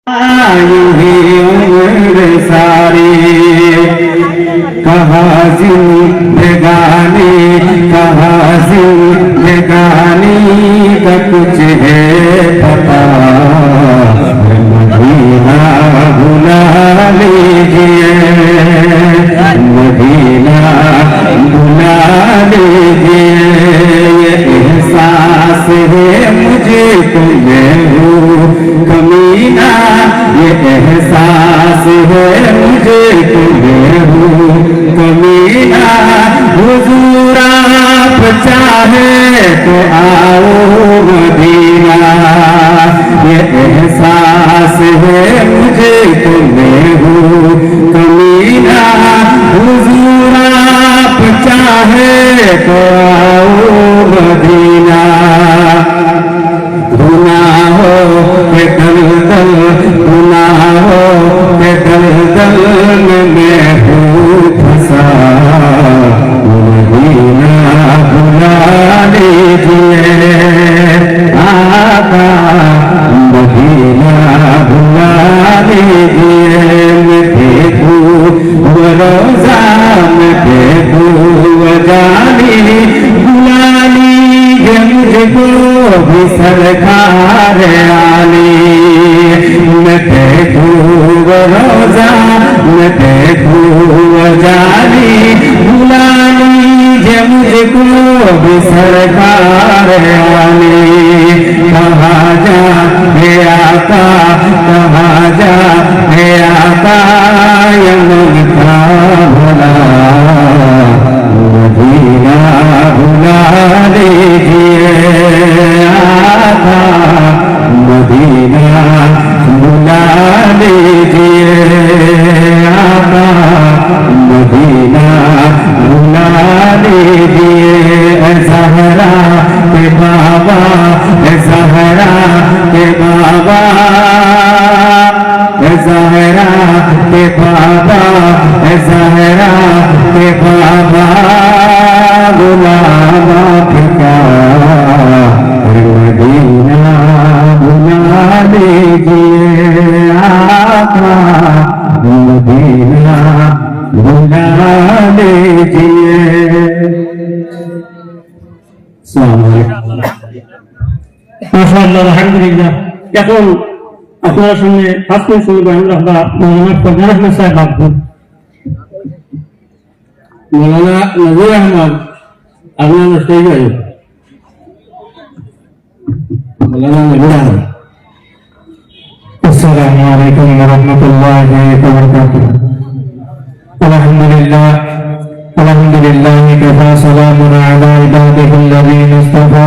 यूं ही उम्र सारी कहाँ जिंदगानी कहाँ जिंदगानी का कुछ है पता मदीना भुला लीजिए मदीना भुला लीजिए ये एहसास है मुझे तुम्हें हूँ कमीना ये एहसास है मुझे तुम्हें हूँ कमीना हुजूर आप चाहे तो आओ मदीना ये एहसास है मुझे तुम्हें हूँ कमीना हुजूर आप चाहे तो आओ मदीना गुनाहों के दलदल गुनाहों के दलदल में मैं हूँ फंसा मदीना भुला लीजिए आका मदीना भुला लीजिए मैं देखूँ वो रोज़ा मैं देखूँ वो जानी भुला लीजिए मुझको भी सरकार आली मैं देखूँ वो रोज़ा मैं देखूँ वो जानी भुला लीजिए मुझको भी सरकार आली कहाँ जा हे आका कहाँ जा हे आका यमन का भला मदीना भुला लीजिए आका मदीना भुला लीजिए आका मदीना भुला लीजिए ज़हरा के बाबा ज़हरा के बाबा ज़हरा के बाबा ज़हरा के बाबा गुलाम क्या मदीना भुला लीजिए आका मदीना भुला लीजिए মাশাআল্লাহ আলহামদুলিল্লাহ এখন আপনার সঙ্গে হাসতে শুনবেন আমরা মৌলানা ফজল আহমদ সাহেব আব্দুল মৌলানা নজরুল আহমদ আপনার স্টেজে আছেন মৌলানা নজরুল আহমদ আসসালামু আলাইকুম ওয়া রাহমাতুল্লাহি ওয়া বারাকাতুহু আলহামদুলিল্লাহ আলহামদুলিল্লাহি কাফা সালামুন আলা ইবাদিহিল্লাযীনা ইসতাফা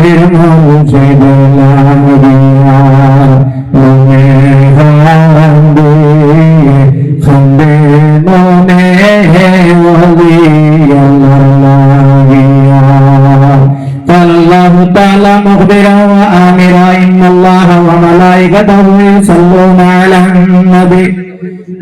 फिर मुझे दिला दिया मने खांदे खंदे मोने वली अल्लाह अल्लाह ताला मुखबिरा व आमिरा इन्ना अल्लाह व मलाइकतहु युसल्लूना अलन नबी